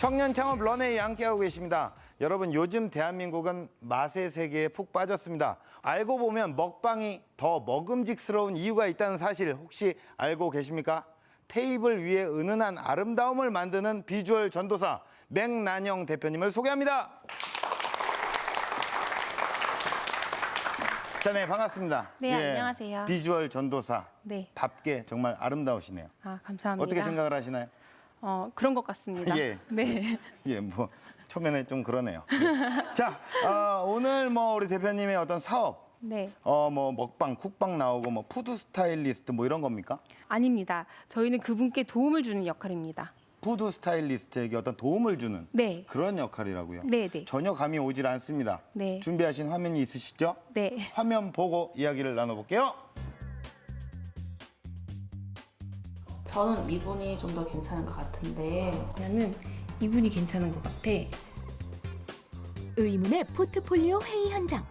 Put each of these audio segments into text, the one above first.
청년 창업 런웨이 함께하고 계십니다. 여러분, 요즘 대한민국은 맛의 세계에 푹 빠졌습니다. 알고 보면 먹방이 더 먹음직스러운 이유가 있다는 사실 혹시 알고 계십니까? 테이블 위에 은은한 아름다움을 만드는 비주얼 전도사 맹난영 대표님을 소개합니다. 자, 네, 반갑습니다. 네, 안녕하세요. 비주얼 전도사. 네. 답게 정말 아름다우시네요. 아, 감사합니다. 어떻게 생각을 하시나요? 그런 것 같습니다. 예. 네. 예, 뭐 초면에 좀 그러네요. 예. 자, 오늘 뭐 우리 대표님의 어떤 사업, 네. 뭐 먹방, 쿡방 나오고 뭐 푸드 스타일리스트 뭐 이런 겁니까? 아닙니다. 저희는 그분께 도움을 주는 역할입니다. 푸드 스타일리스트에게 어떤 도움을 주는 네. 그런 역할이라고요. 네, 네. 전혀 감이 오질 않습니다. 네. 준비하신 화면이 있으시죠? 네. 화면 보고 이야기를 나눠볼게요. 저는 이분이 좀 더 괜찮은 것 같은데 나는 이분이 괜찮은 것 같아. 의문의 포트폴리오 회의 현장.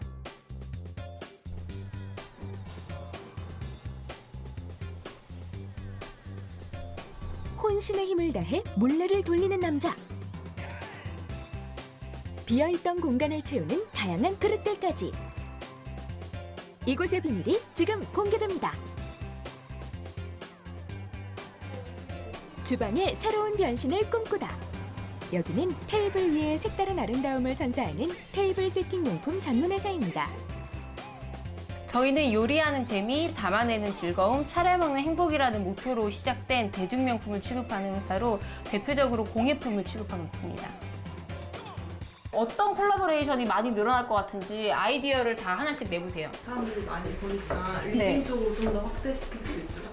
혼신의 힘을 다해 물레를 돌리는 남자. 비어있던 공간을 채우는 다양한 그릇들까지. 이곳의 비밀이 지금 공개됩니다. 주방의 새로운 변신을 꿈꾸다. 여기는 테이블 위에 색다른 아름다움을 선사하는 테이블 세팅 용품 전문 회사입니다. 저희는 요리하는 재미, 담아내는 즐거움, 차려먹는 행복이라는 모토로 시작된 대중명품을 취급하는 회사로 대표적으로 공예품을 취급하고 있습니다. 어떤 콜라보레이션이 많이 늘어날 것 같은지 아이디어를 다 하나씩 내보세요. 사람들이 많이 보니까 네. 리빙 쪽으로 좀 더 확대시킬 수 있어요.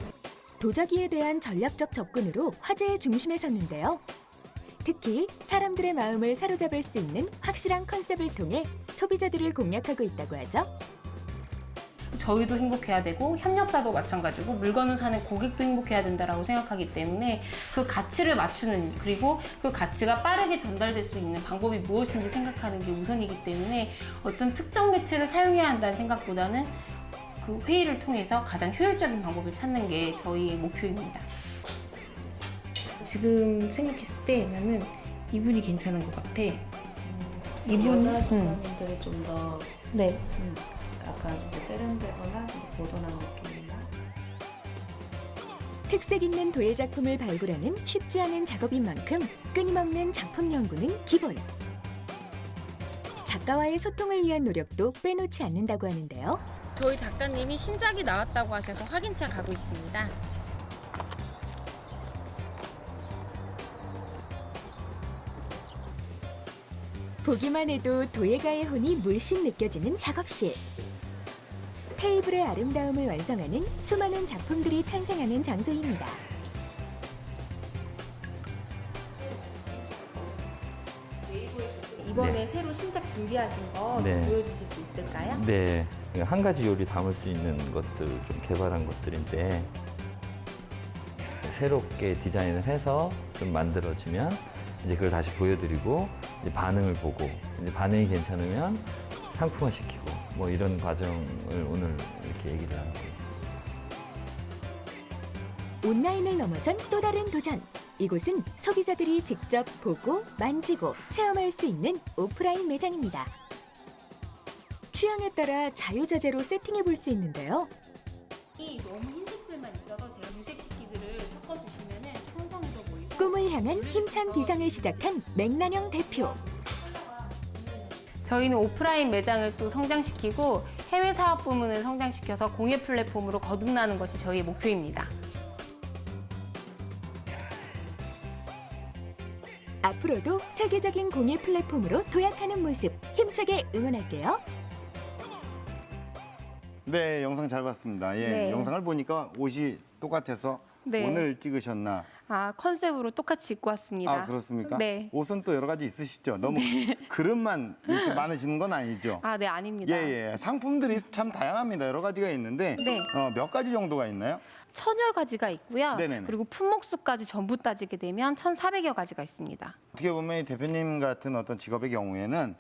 도자기에 대한 전략적 접근으로 화제의 중심에 섰는데요. 특히 사람들의 마음을 사로잡을 수 있는 확실한 컨셉을 통해 소비자들을 공략하고 있다고 하죠. 저희도 행복해야 되고 협력사도 마찬가지고 물건을 사는 고객도 행복해야 된다고 생각하기 때문에 그 가치를 맞추는, 그리고 그 가치가 빠르게 전달될 수 있는 방법이 무엇인지 생각하는 게 우선이기 때문에 어떤 특정 매체를 사용해야 한다는 생각보다는 그 회의를 통해서 가장 효율적인 방법을 찾는 게 저희의 목표입니다. 지금 생각했을 때 나는 이분이 괜찮은 것 같아. 이분, 여자 전문인들이 좀 더 네. 약간 좀 세련되거나 좀 모던한 느낌인가? 특색 있는 도예 작품을 발굴하는 쉽지 않은 작업인 만큼 끊임없는 작품 연구는 기본. 작가와의 소통을 위한 노력도 빼놓지 않는다고 하는데요. 저희 작가님이 신작이 나왔다고 하셔서 확인차 가고 있습니다. 보기만 해도 도예가의 혼이 물씬 느껴지는 작업실. 테이블의 아름다움을 완성하는 수많은 작품들이 탄생하는 장소입니다. 이번에 새로 신작 준비하신 거 네. 보여주실 수 있을까요? 네, 한 가지 요리 담을 수 있는 것들 좀 개발한 것들인데 새롭게 디자인을 해서 좀 만들어지면 이제 그걸 다시 보여드리고 이제 반응을 보고 이제 반응이 괜찮으면 상품화 시키고 뭐 이런 과정을 오늘 이렇게 얘기를 하는 거예요. 온라인을 넘어선 또 다른 도전. 이곳은 소비자들이 직접 보고 만지고 체험할 수 있는 오프라인 매장입니다. 취향에 따라 자유자재로 세팅해 볼 수 있는데요. 이 너무 흰색들만 있어서 제가 유색시키들을 섞어주시면 풍성이 더 보이고 꿈을 향한 힘찬 비상을 시작한 맹난영 대표. 저희는 오프라인 매장을 또 성장시키고 해외 사업 부문을 성장시켜서 공예 플랫폼으로 거듭나는 것이 저희의 목표입니다. 앞으로도 세계적인 공예 플랫폼으로 도약하는 모습 힘차게 응원할게요. 네, 영상 잘 봤습니다. 예, 네. 영상을 보니까 옷이 똑같아서 네. 오늘 찍으셨나? 컨셉으로 똑같이 입고 왔습니다. 아, 그렇습니까? 네. 옷은 또 여러 가지 있으시죠? 너무 그릇만 이렇게 많으시는 건 아니죠? 네, 아닙니다. 예. 상품들이 참 다양합니다. 여러 가지가 있는데 네. 몇 가지 정도가 있나요? 1000여 가지가 있고요. 네네네. 그리고 품목수까지 전부 따지게 되면 1400여 가지가 있습니다. 어떻게 보면 이 대표님 같은 어떤 직업의 경우에는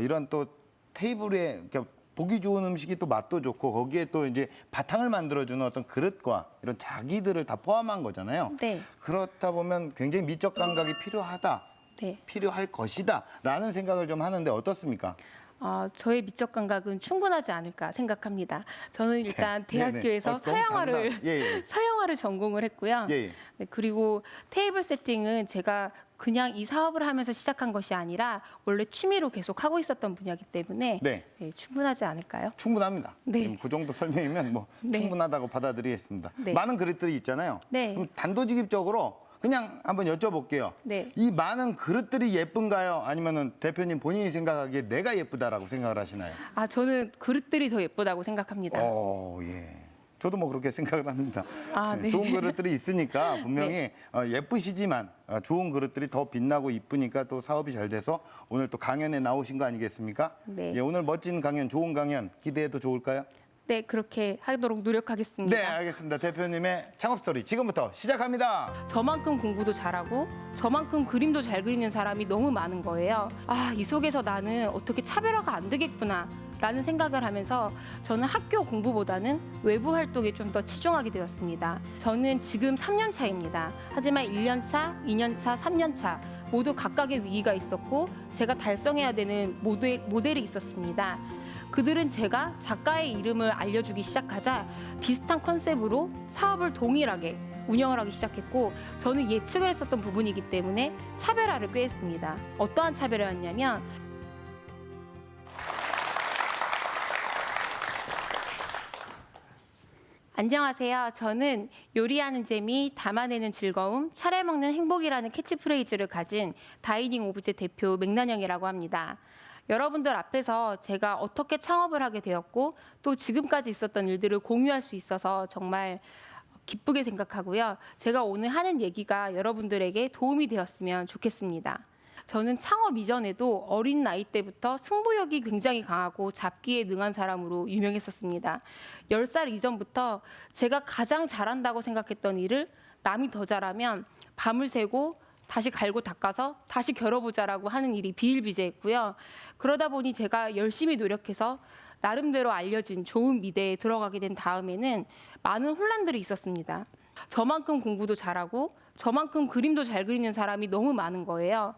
이런 또 테이블에 이렇게 보기 좋은 음식이 또 맛도 좋고 거기에 또 이제 바탕을 만들어주는 어떤 그릇과 이런 자기들을 다 포함한 거잖아요. 네. 그렇다 보면 굉장히 미적 감각이 필요하다. 네. 필요할 것이다라는 생각을 좀 하는데 어떻습니까? 저의 미적 감각은 충분하지 않을까 생각합니다. 저는 일단 대학교에서 네네. 너무 예. 서양화를 전공을 했고요. 예. 네, 그리고 테이블 세팅은 제가 그냥 이 사업을 하면서 시작한 것이 아니라 원래 취미로 계속 하고 있었던 분야이기 때문에 네. 네, 충분하지 않을까요? 충분합니다. 네. 지금 그 정도 설명이면 뭐 네. 충분하다고 받아들이겠습니다. 네. 많은 그릇들이 있잖아요. 네. 그럼 단도직입적으로 그냥 한번 여쭤볼게요. 네. 이 많은 그릇들이 예쁜가요? 아니면은 대표님 본인이 생각하기에 내가 예쁘다라고 생각을 하시나요? 저는 그릇들이 더 예쁘다고 생각합니다. 예. 저도 뭐 그렇게 생각을 합니다. 네. 좋은 그릇들이 있으니까 분명히 예쁘시지만 좋은 그릇들이 더 빛나고 이쁘니까 또 사업이 잘 돼서 오늘 또 강연에 나오신 거 아니겠습니까? 네. 예, 오늘 멋진 강연, 좋은 강연 기대해도 좋을까요? 네, 그렇게 하도록 노력하겠습니다. 네, 알겠습니다. 대표님의 창업 스토리 지금부터 시작합니다. 저만큼 공부도 잘하고 저만큼 그림도 잘 그리는 사람이 너무 많은 거예요. 이 속에서 나는 어떻게 차별화가 안 되겠구나 라는 생각을 하면서 저는 학교 공부보다는 외부 활동에 좀 더 치중하게 되었습니다. 저는 지금 3년 차입니다. 하지만 1년 차, 2년 차, 3년 차 모두 각각의 위기가 있었고 제가 달성해야 되는 모델이 있었습니다. 그들은 제가 작가의 이름을 알려주기 시작하자 비슷한 컨셉으로 사업을 동일하게 운영을 하기 시작했고 저는 예측을 했었던 부분이기 때문에 차별화를 꾀했습니다. 어떠한 차별화였냐면 안녕하세요. 저는 요리하는 재미, 담아내는 즐거움, 차려 먹는 행복이라는 캐치프레이즈를 가진 다이닝 오브제 대표 맥난영이라고 합니다. 여러분들 앞에서 제가 어떻게 창업을 하게 되었고 또 지금까지 있었던 일들을 공유할 수 있어서 정말 기쁘게 생각하고요. 제가 오늘 하는 얘기가 여러분들에게 도움이 되었으면 좋겠습니다. 저는 창업 이전에도 어린 나이 때부터 승부욕이 굉장히 강하고 잡기에 능한 사람으로 유명했었습니다. 10살 이전부터 제가 가장 잘한다고 생각했던 일을 남이 더 잘하면 밤을 새고 다시 갈고 닦아서 다시 겨뤄보자라고 하는 일이 비일비재했고요. 그러다 보니 제가 열심히 노력해서 나름대로 알려진 좋은 미대에 들어가게 된 다음에는 많은 혼란들이 있었습니다. 저만큼 공부도 잘하고 저만큼 그림도 잘 그리는 사람이 너무 많은 거예요.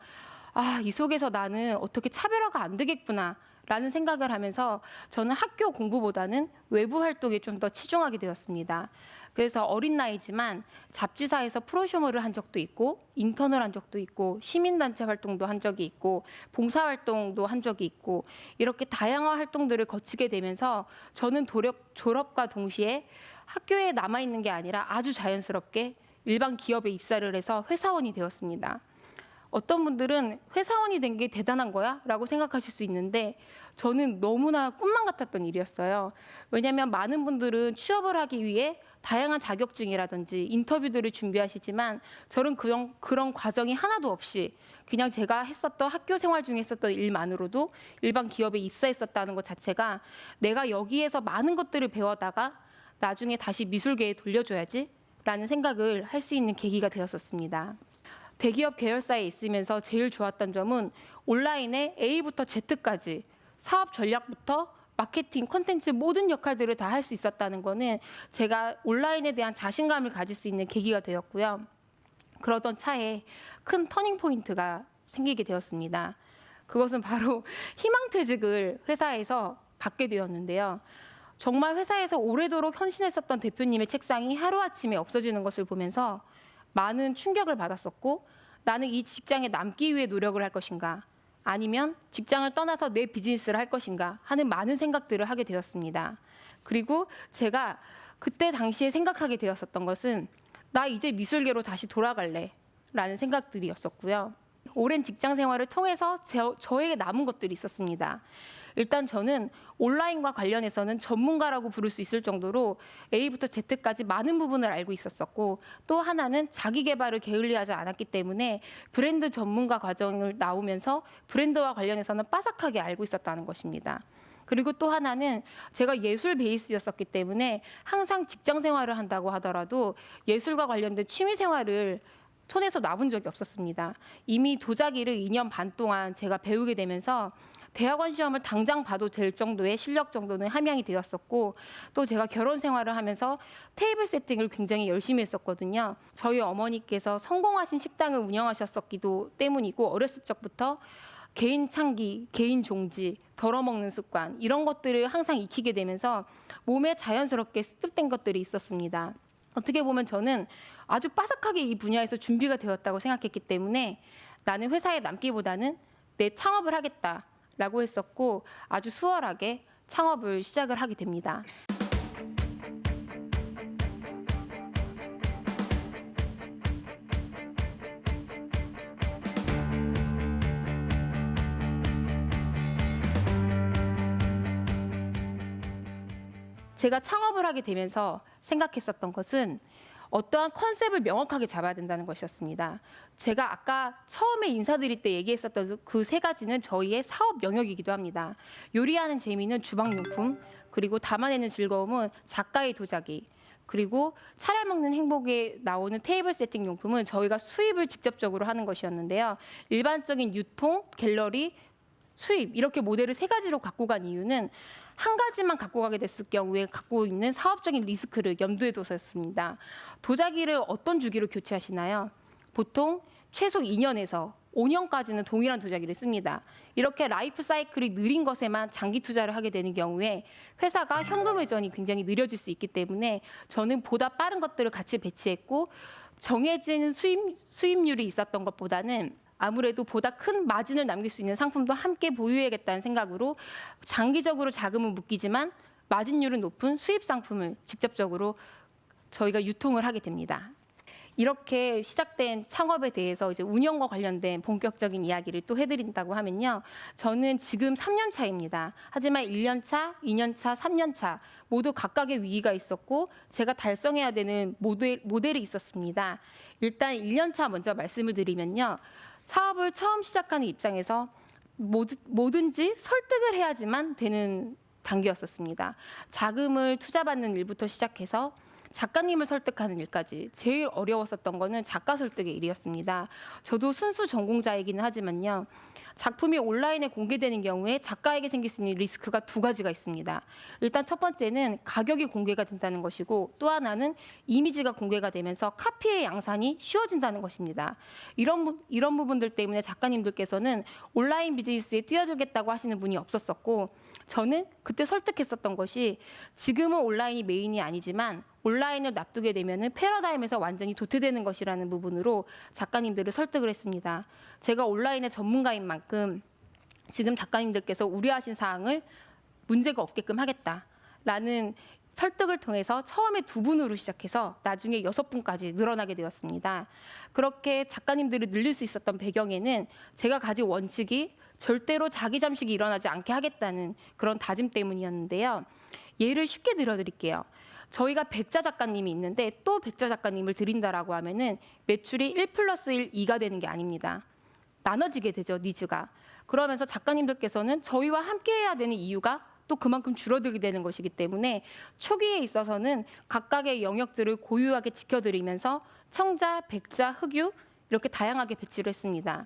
이 속에서 나는 어떻게 차별화가 안 되겠구나 라는 생각을 하면서 저는 학교 공부보다는 외부 활동에 좀 더 치중하게 되었습니다. 그래서 어린 나이지만 잡지사에서 프로쇼머를 한 적도 있고 인턴을 한 적도 있고 시민단체 활동도 한 적이 있고 봉사활동도 한 적이 있고 이렇게 다양한 활동들을 거치게 되면서 저는 졸업과 동시에 학교에 남아있는 게 아니라 아주 자연스럽게 일반 기업에 입사를 해서 회사원이 되었습니다. 어떤 분들은 회사원이 된 게 대단한 거야? 라고 생각하실 수 있는데 저는 너무나 꿈만 같았던 일이었어요. 왜냐하면 많은 분들은 취업을 하기 위해 다양한 자격증이라든지 인터뷰들을 준비하시지만 저는 그런 과정이 하나도 없이 그냥 제가 했었던 학교 생활 중에 했었던 일만으로도 일반 기업에 입사했었다는 것 자체가 내가 여기에서 많은 것들을 배워다가 나중에 다시 미술계에 돌려줘야지 라는 생각을 할 수 있는 계기가 되었었습니다. 대기업 계열사에 있으면서 제일 좋았던 점은 온라인에 A부터 Z까지 사업 전략부터 마케팅, 콘텐츠 모든 역할들을 다 할 수 있었다는 거는 제가 온라인에 대한 자신감을 가질 수 있는 계기가 되었고요. 그러던 차에 큰 터닝 포인트가 생기게 되었습니다. 그것은 바로 희망퇴직을 회사에서 받게 되었는데요. 정말 회사에서 오래도록 헌신했었던 대표님의 책상이 하루아침에 없어지는 것을 보면서 많은 충격을 받았었고 나는 이 직장에 남기 위해 노력을 할 것인가 아니면 직장을 떠나서 내 비즈니스를 할 것인가 하는 많은 생각들을 하게 되었습니다. 그리고 제가 그때 당시에 생각하게 되었었던 것은 나 이제 미술계로 다시 돌아갈래 라는 생각들이었었고요. 오랜 직장 생활을 통해서 저에게 남은 것들이 있었습니다. 일단 저는 온라인과 관련해서는 전문가라고 부를 수 있을 정도로 A부터 Z까지 많은 부분을 알고 있었었고 또 하나는 자기 개발을 게을리하지 않았기 때문에 브랜드 전문가 과정을 나오면서 브랜드와 관련해서는 빠삭하게 알고 있었다는 것입니다. 그리고 또 하나는 제가 예술 베이스였었기 때문에 항상 직장 생활을 한다고 하더라도 예술과 관련된 취미 생활을 손에서 놔본 적이 없었습니다. 이미 도자기를 2년 반 동안 제가 배우게 되면서 대학원 시험을 당장 봐도 될 정도의 실력 정도는 함양이 되었었고, 또 제가 결혼 생활을 하면서 테이블 세팅을 굉장히 열심히 했었거든요. 저희 어머니께서 성공하신 식당을 운영하셨었기도 때문이고, 어렸을 적부터 개인 창기, 개인 종지, 덜어먹는 습관, 이런 것들을 항상 익히게 되면서 몸에 자연스럽게 습득된 것들이 있었습니다. 어떻게 보면 저는 아주 빠삭하게 이 분야에서 준비가 되었다고 생각했기 때문에 나는 회사에 남기보다는 내 창업을 하겠다라고 했었고, 아주 수월하게 창업을 시작을 하게 됩니다. 제가 창업을 하게 되면서 생각했었던 것은 어떠한 컨셉을 명확하게 잡아야 된다는 것이었습니다. 제가 아까 처음에 인사드릴 때 얘기했었던 그 세 가지는 저희의 사업 영역이기도 합니다. 요리하는 재미는 주방용품, 그리고 담아내는 즐거움은 작가의 도자기, 그리고 차려먹는 행복에 나오는 테이블 세팅 용품은 저희가 수입을 직접적으로 하는 것이었는데요. 일반적인 유통, 갤러리, 수입 이렇게 모델을 세 가지로 갖고 간 이유는 한 가지만 갖고 가게 됐을 경우에 갖고 있는 사업적인 리스크를 염두에 둬서였습니다. 도자기를 어떤 주기로 교체하시나요? 보통 최소 2년에서 5년까지는 동일한 도자기를 씁니다. 이렇게 라이프 사이클이 느린 것에만 장기 투자를 하게 되는 경우에 회사가 현금 회전이 굉장히 느려질 수 있기 때문에 저는 보다 빠른 것들을 같이 배치했고, 정해진 수입률이 있었던 것보다는 아무래도 보다 큰 마진을 남길 수 있는 상품도 함께 보유해야겠다는 생각으로 장기적으로 자금은 묶이지만 마진율은 높은 수입 상품을 직접적으로 저희가 유통을 하게 됩니다. 이렇게 시작된 창업에 대해서 이제 운영과 관련된 본격적인 이야기를 또 해드린다고 하면요. 저는 지금 3년 차입니다. 하지만 1년 차, 2년 차, 3년 차 모두 각각의 위기가 있었고 제가 달성해야 되는 모델이 있었습니다. 일단 1년 차 먼저 말씀을 드리면요. 사업을 처음 시작하는 입장에서 뭐든지 설득을 해야지만 되는 단계였었습니다. 자금을 투자받는 일부터 시작해서 작가님을 설득하는 일까지 제일 어려웠었던 거는 작가 설득의 일이었습니다. 저도 순수 전공자이기는 하지만요. 작품이 온라인에 공개되는 경우에 작가에게 생길 수 있는 리스크가 두 가지가 있습니다. 일단 첫 번째는 가격이 공개가 된다는 것이고, 또 하나는 이미지가 공개가 되면서 카피의 양산이 쉬워진다는 것입니다. 이런 부분들 때문에 작가님들께서는 온라인 비즈니스에 뛰어들겠다고 하시는 분이 없었었고, 저는 그때 설득했었던 것이 지금은 온라인이 메인이 아니지만 온라인을 납두게 되면은 패러다임에서 완전히 도태되는 것이라는 부분으로 작가님들을 설득을 했습니다. 제가 온라인의 전문가인 만큼 지금 작가님들께서 우려하신 사항을 문제가 없게끔 하겠다라는 설득을 통해서 처음에 2분으로 시작해서 나중에 6분까지 늘어나게 되었습니다. 그렇게 작가님들을 늘릴 수 있었던 배경에는 제가 가진 원칙이 절대로 자기 잠식이 일어나지 않게 하겠다는 그런 다짐 때문이었는데요. 예를 쉽게 들어드릴게요. 저희가 백자 작가님이 있는데 또 백자 작가님을 드린다라고 하면은 매출이 1+1, 2가 되는 게 아닙니다. 나눠지게 되죠, 니즈가. 그러면서 작가님들께서는 저희와 함께해야 되는 이유가 또 그만큼 줄어들게 되는 것이기 때문에 초기에 있어서는 각각의 영역들을 고유하게 지켜드리면서 청자, 백자, 흑유 이렇게 다양하게 배치를 했습니다.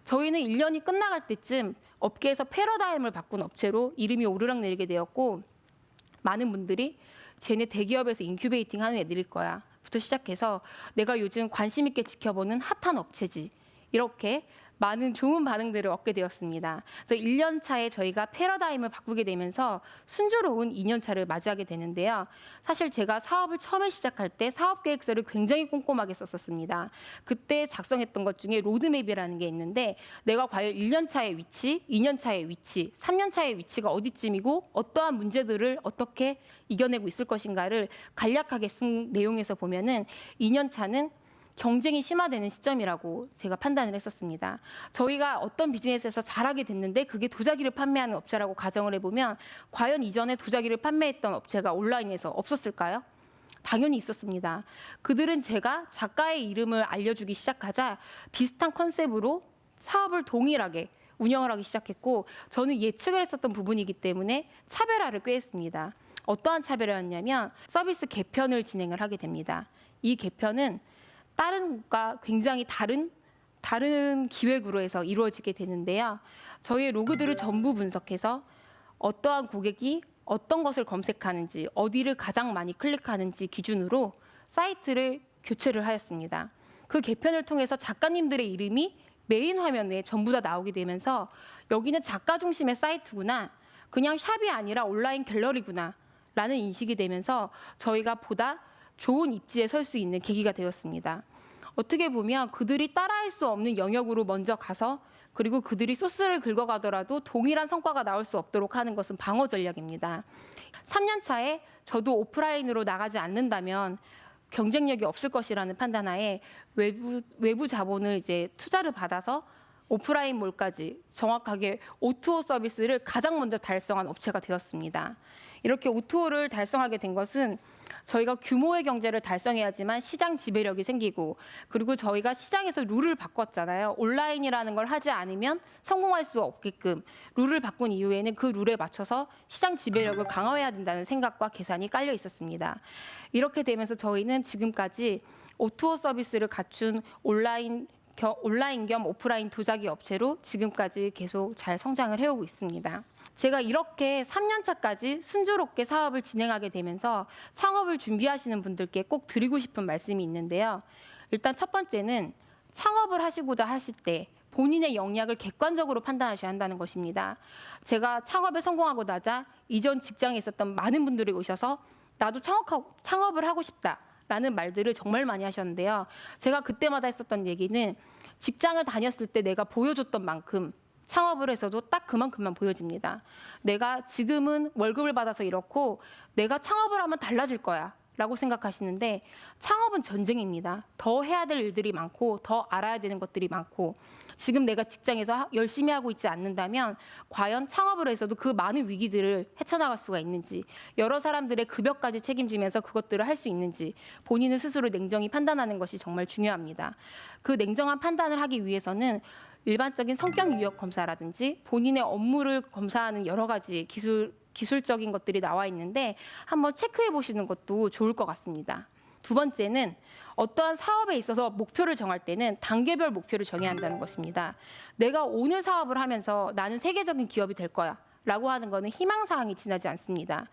저희는 1년이 끝나갈 때쯤 업계에서 패러다임을 바꾼 업체로 이름이 오르락내리게 되었고, 많은 분들이 쟤네 대기업에서 인큐베이팅 하는 애들일 거야 부터 시작해서 내가 요즘 관심 있게 지켜보는 핫한 업체지, 이렇게 많은 좋은 반응들을 얻게 되었습니다. 그래서 1년 차에 저희가 패러다임을 바꾸게 되면서 순조로운 2년 차를 맞이하게 되는데요. 사실 제가 사업을 처음에 시작할 때 사업 계획서를 굉장히 꼼꼼하게 썼었습니다. 그때 작성했던 것 중에 로드맵이라는 게 있는데, 내가 과연 1년 차의 위치, 2년 차의 위치, 3년 차의 위치가 어디쯤이고 어떠한 문제들을 어떻게 이겨내고 있을 것인가를 간략하게 쓴 내용에서 보면은 2년 차는 경쟁이 심화되는 시점이라고 제가 판단을 했었습니다. 저희가 어떤 비즈니스에서 잘하게 됐는데 그게 도자기를 판매하는 업체라고 가정을 해보면 과연 이전에 도자기를 판매했던 업체가 온라인에서 없었을까요? 당연히 있었습니다. 그들은 제가 작가의 이름을 알려주기 시작하자 비슷한 컨셉으로 사업을 동일하게 운영을 하기 시작했고, 저는 예측을 했었던 부분이기 때문에 차별화를 꾀했습니다. 어떠한 차별화였냐면 서비스 개편을 진행을 하게 됩니다. 이 개편은 다른 곳과 굉장히 다른 기획으로 해서 이루어지게 되는데요. 저희의 로그들을 전부 분석해서 어떠한 고객이 어떤 것을 검색하는지, 어디를 가장 많이 클릭하는지 기준으로 사이트를 교체를 하였습니다. 그 개편을 통해서 작가님들의 이름이 메인 화면에 전부 다 나오게 되면서 여기는 작가 중심의 사이트구나, 그냥 샵이 아니라 온라인 갤러리구나 라는 인식이 되면서 저희가 보다 좋은 입지에 설 수 있는 계기가 되었습니다. 어떻게 보면 그들이 따라할 수 없는 영역으로 먼저 가서 그리고 그들이 소스를 긁어가더라도 동일한 성과가 나올 수 없도록 하는 것은 방어 전략입니다. 3년 차에 저도 오프라인으로 나가지 않는다면 경쟁력이 없을 것이라는 판단하에 외부 자본을 이제 투자를 받아서 오프라인 몰까지 정확하게 O2O 서비스를 가장 먼저 달성한 업체가 되었습니다. 이렇게 O2O를 달성하게 된 것은 저희가 규모의 경제를 달성해야지만 시장 지배력이 생기고, 그리고 저희가 시장에서 룰을 바꿨잖아요. 온라인이라는 걸 하지 않으면 성공할 수 없게끔 룰을 바꾼 이후에는 그 룰에 맞춰서 시장 지배력을 강화해야 된다는 생각과 계산이 깔려 있었습니다. 이렇게 되면서 저희는 지금까지 O2O 서비스를 갖춘 온라인 겸 오프라인 도자기 업체로 지금까지 계속 잘 성장을 해오고 있습니다. 제가 이렇게 3년 차까지 순조롭게 사업을 진행하게 되면서 창업을 준비하시는 분들께 꼭 드리고 싶은 말씀이 있는데요. 일단 첫 번째는 창업을 하시고자 하실 때 본인의 역량을 객관적으로 판단하셔야 한다는 것입니다. 제가 창업에 성공하고 나자 이전 직장에 있었던 많은 분들이 오셔서 나도 창업을 하고 싶다라는 말들을 정말 많이 하셨는데요. 제가 그때마다 했었던 얘기는 직장을 다녔을 때 내가 보여줬던 만큼 창업을 해서도 딱 그만큼만 보여집니다. 내가 지금은 월급을 받아서 이렇고 내가 창업을 하면 달라질 거야 라고 생각하시는데, 창업은 전쟁입니다. 더 해야 될 일들이 많고 더 알아야 되는 것들이 많고, 지금 내가 직장에서 열심히 하고 있지 않는다면 과연 창업을 해서도 그 많은 위기들을 헤쳐나갈 수가 있는지, 여러 사람들의 급여까지 책임지면서 그것들을 할 수 있는지 본인은 스스로 냉정히 판단하는 것이 정말 중요합니다. 그 냉정한 판단을 하기 위해서는 일반적인 성격 유형 검사라든지 본인의 업무를 검사하는 여러 가지 기술적인 것들이 나와 있는데 한번 체크해 보시는 것도 좋을 것 같습니다. 두 번째는 어떠한 사업에 있어서 목표를 정할 때는 단계별 목표를 정해야 한다는 것입니다. 내가 오늘 사업을 하면서 나는 세계적인 기업이 될 거야 라고 하는 것은 희망사항이 지나지 않습니다.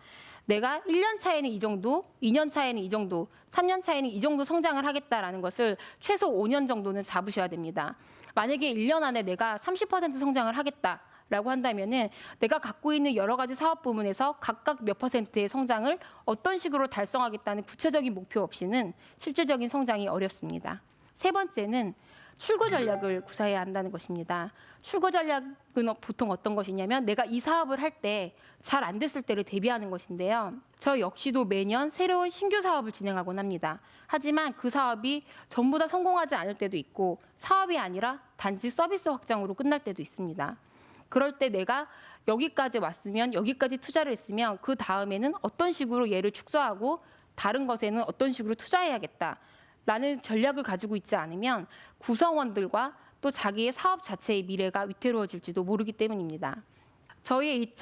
내가 1년 차에는 이 정도, 2년 차에는 이 정도, 3년 차에는 이 정도 성장을 하겠다라는 것을 최소 5년 정도는 잡으셔야 됩니다. 만약에 1년 안에 내가 30% 성장을 하겠다라고 한다면은 내가 갖고 있는 여러 가지 사업 부문에서 각각 몇 %의 성장을 어떤 식으로 달성하겠다는 구체적인 목표 없이는 실질적인 성장이 어렵습니다. 세 번째는 출구 전략을 구사해야 한다는 것입니다. 출구 전략은 보통 어떤 것이냐면 내가 이 사업을 할 때 잘 안 됐을 때를 대비하는 것인데요. 저 역시도 매년 새로운 신규 사업을 진행하곤 합니다. 하지만 그 사업이 전부 다 성공하지 않을 때도 있고 사업이 아니라 단지 서비스 확장으로 끝날 때도 있습니다. 그럴 때 내가 여기까지 왔으면, 여기까지 투자를 했으면 그 다음에는 어떤 식으로 얘를 축소하고 다른 것에는 어떤 식으로 투자해야겠다라는 전략을 가지고 있지 않으면 구성원들과 또 자기의 사업 자체의 미래가 위태로워질지도 모르기 때문입니다. 저희의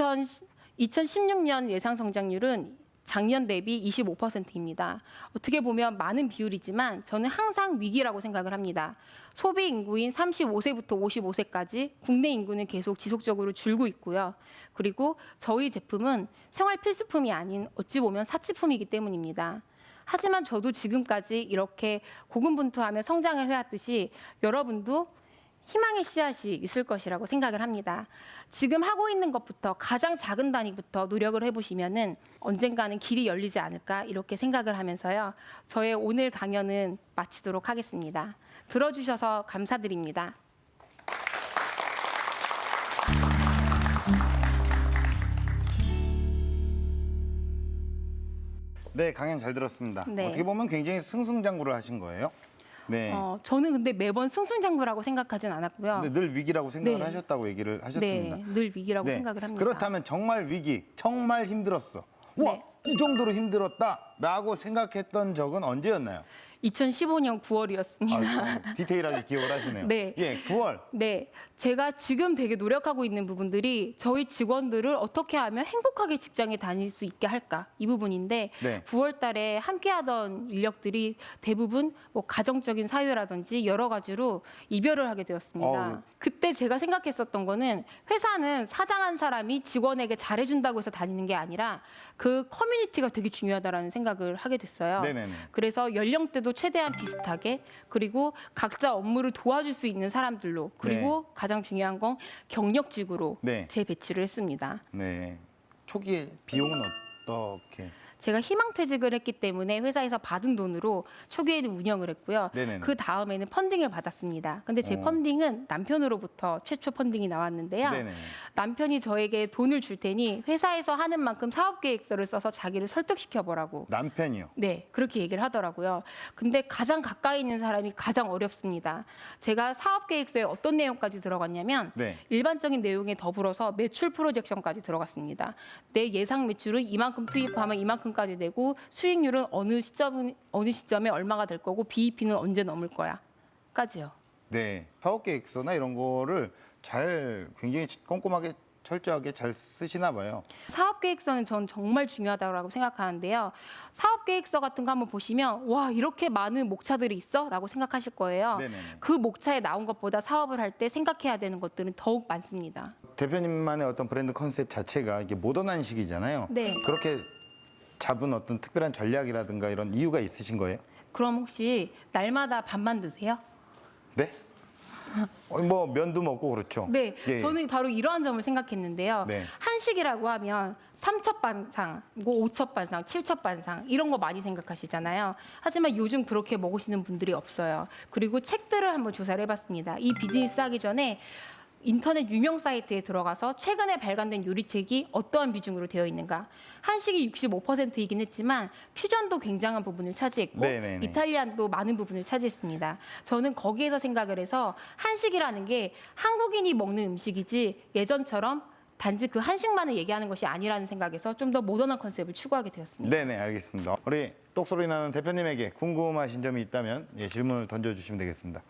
2016년 예상 성장률은 작년 대비 25%입니다. 어떻게 보면 많은 비율이지만 저는 항상 위기라고 생각을 합니다. 소비 인구인 35세부터 55세까지 국내 인구는 계속 지속적으로 줄고 있고요. 그리고 저희 제품은 생활 필수품이 아닌 어찌 보면 사치품이기 때문입니다. 하지만 저도 지금까지 이렇게 고군분투하며 성장을 해왔듯이 여러분도 희망의 씨앗이 있을 것이라고 생각을 합니다. 지금 하고 있는 것부터 가장 작은 단위부터 노력을 해보시면은 언젠가는 길이 열리지 않을까 이렇게 생각을 하면서요. 저의 오늘 강연은 마치도록 하겠습니다. 들어주셔서 감사드립니다. 네, 강연 잘 들었습니다. 네. 어떻게 보면 굉장히 승승장구를 하신 거예요. 네. 저는 근데 매번 승승장구라고 생각하진 않았고요. 근데 늘 위기라고 생각을 네. 하셨다고 얘기를 하셨습니다. 네, 늘 위기라고 네. 생각을 합니다. 그렇다면 정말 위기, 정말 힘들었어. 와, 네. 이 정도로 힘들었다라고 생각했던 적은 언제였나요? 2015년 9월이었습니다. 디테일하게 기억을 하시네요. 네. 예, 9월. 네, 제가 지금 되게 노력하고 있는 부분들이 저희 직원들을 어떻게 하면 행복하게 직장에 다닐 수 있게 할까 이 부분인데 네. 9월 달에 함께하던 인력들이 대부분 뭐 가정적인 사유라든지 여러 가지로 이별을 하게 되었습니다. 어우. 그때 제가 생각했었던 거는 회사는 사장한 사람이 직원에게 잘해준다고 해서 다니는 게 아니라 그 커뮤니티가 되게 중요하다라는 생각을 하게 됐어요. 네네네. 그래서 연령대도 최대한 비슷하게 그리고 각자 업무를 도와줄 수 있는 사람들로 그리고 가장 중요한 건 경력직으로 네. 재배치를 했습니다. 네. 초기에 비용은 어떻게? 제가 희망퇴직을 했기 때문에 회사에서 받은 돈으로 초기에는 운영을 했고요. 네네네. 그 다음에는 펀딩을 받았습니다. 근데 제 어. 펀딩은 남편으로부터 최초 펀딩이 나왔는데요. 네네. 남편이 저에게 돈을 줄 테니 회사에서 하는 만큼 사업계획서를 써서 자기를 설득시켜보라고. 남편이요. 네, 그렇게 얘기를 하더라고요. 근데 가장 가까이 있는 사람이 가장 어렵습니다. 제가 사업계획서에 어떤 내용까지 들어갔냐면 네. 일반적인 내용에 더불어서 매출 프로젝션까지 들어갔습니다. 내 예상 매출은 이만큼 투입하면 이만큼까지 되고 수익률은 어느 시점에 얼마가 될 거고 BEP는 언제 넘을 거야까지요. 네. 사업 계획서나 이런 거를 굉장히 꼼꼼하게 철저하게 잘 쓰시나 봐요. 사업계획서는 전 정말 중요하다고 생각하는데요. 사업계획서 같은 거 한번 보시면 와 이렇게 많은 목차들이 있어? 라고 생각하실 거예요. 네네네. 그 목차에 나온 것보다 사업을 할 때 생각해야 되는 것들은 더욱 많습니다. 대표님만의 어떤 브랜드 컨셉 자체가 이게 모던한 식이잖아요. 네. 그렇게 잡은 어떤 특별한 전략이라든가 이런 이유가 있으신 거예요? 그럼 혹시 날마다 밥만 드세요? 네? 뭐 면도 먹고 그렇죠. 네, 예. 저는 바로 이러한 점을 생각했는데요. 네. 한식이라고 하면 삼첩 반상, 뭐 오첩 반상, 칠첩 반상 이런 거 많이 생각하시잖아요. 하지만 요즘 그렇게 먹으시는 분들이 없어요. 그리고 책들을 한번 조사를 해봤습니다. 이 비즈니스 하기 전에 인터넷 유명 사이트에 들어가서 최근에 발간된 요리책이 어떠한 비중으로 되어 있는가. 한식이 65%이긴 했지만 퓨전도 굉장한 부분을 차지했고 네네네. 이탈리안도 많은 부분을 차지했습니다. 저는 거기에서 생각을 해서 한식이라는 게 한국인이 먹는 음식이지 예전처럼 단지 그 한식만을 얘기하는 것이 아니라는 생각에서 좀 더 모던한 컨셉을 추구하게 되었습니다. 네네, 알겠습니다. 우리 똑소리 나는 대표님에게 궁금하신 점이 있다면 질문을 던져주시면 되겠습니다.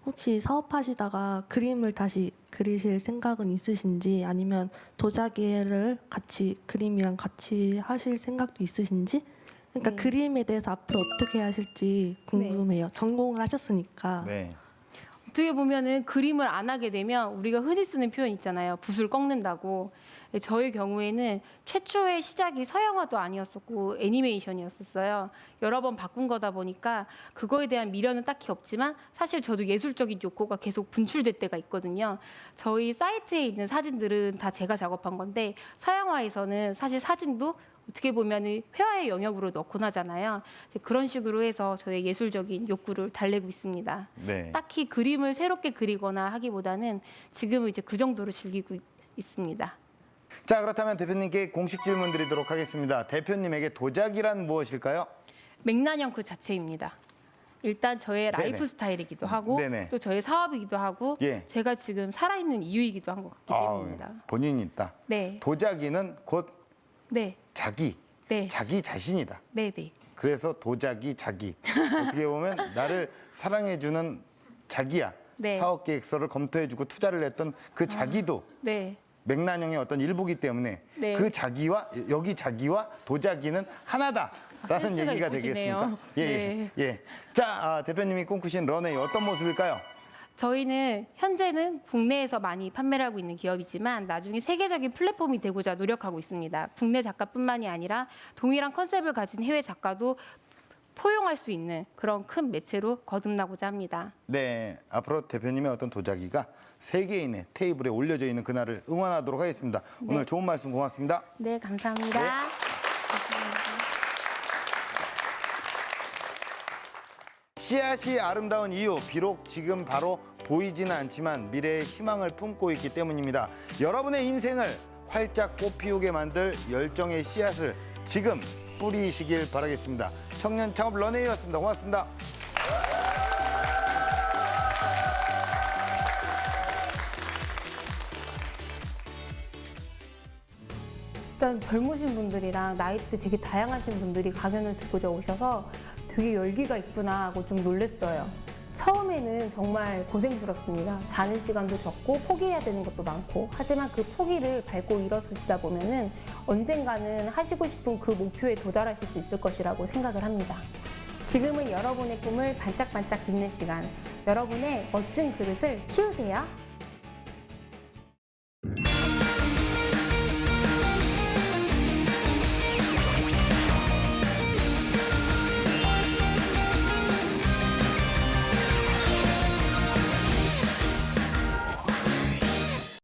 혹시 사업하시다가 그림을 다시 그리실 생각은 있으신지 아니면 도자기를 같이 그림이랑 같이 하실 생각도 있으신지 그러니까 네. 그림에 대해서 앞으로 어떻게 하실지 궁금해요. 전공을 하셨으니까. 네. 어떻게 보면은 그림을 안 하게 되면 우리가 흔히 쓰는 표현 있잖아요. 붓을 꺾는다고. 저의 경우에는 최초의 시작이 서양화도 아니었었고 애니메이션이었었어요. 여러 번 바꾼 거다 보니까 그거에 대한 미련은 딱히 없지만 사실 저도 예술적인 욕구가 계속 분출될 때가 있거든요. 저희 사이트에 있는 사진들은 다 제가 작업한 건데 서양화에서는 사실 사진도 어떻게 보면 회화의 영역으로 넣곤 하잖아요. 그런 식으로 해서 저의 예술적인 욕구를 달래고 있습니다. 네. 딱히 그림을 새롭게 그리거나 하기보다는 지금은 이제 그 정도로 즐기고 있습니다. 자, 그렇다면 대표님께 공식 질문 드리도록 하겠습니다. 대표님에게 도자기란 무엇일까요? 맥란형 그 자체입니다. 일단 저의 네네. 라이프 스타일이기도 하고 네네. 또 저의 사업이기도 하고 예. 제가 지금 살아있는 이유이기도 한 것 같기 때문입니다. 본인이 있다. 네, 도자기는 곧 네, 자기, 네, 자기 자신이다. 네, 네. 그래서 도자기 자기. 어떻게 보면 나를 사랑해주는 자기야. 네. 사업 계획서를 검토해주고 투자를 했던 그 자기도 네. 맥란형의 어떤 일부기 때문에 네. 그 자기와 여기 자기와 도자기는 하나다라는 센스가 얘기가 있으시네요. 되겠습니까? 예, 예. 자, 대표님이 꿈꾸신 런웨이 어떤 모습일까요? 저희는 현재는 국내에서 많이 판매를 하고 있는 기업이지만 나중에 세계적인 플랫폼이 되고자 노력하고 있습니다. 국내 작가뿐만이 아니라 동일한 컨셉을 가진 해외 작가도 포용할 수 있는 그런 큰 매체로 거듭나고자 합니다. 네, 앞으로 대표님의 어떤 도자기가 세계인의 테이블에 올려져 있는 그날을 응원하도록 하겠습니다. 오늘 좋은 말씀 고맙습니다. 네, 감사합니다. 네. 씨앗이 아름다운 이유, 비록 지금 바로 보이지는 않지만 미래의 희망을 품고 있기 때문입니다. 여러분의 인생을 활짝 꽃피우게 만들 열정의 씨앗을 지금 뿌리시길 바라겠습니다. 청년 창업 런웨이였습니다. 고맙습니다. 일단 젊으신 분들이랑 나이대 되게 다양하신 분들이 강연을 듣고자 오셔서 되게 열기가 있구나 하고 좀 놀랐어요. 처음에는 정말 고생스럽습니다. 자는 시간도 적고 포기해야 되는 것도 많고, 하지만 그 포기를 밟고 일어서시다 보면은 언젠가는 하시고 싶은 그 목표에 도달하실 수 있을 것이라고 생각을 합니다. 지금은 여러분의 꿈을 반짝반짝 빛는 시간, 여러분의 멋진 그릇을 키우세요.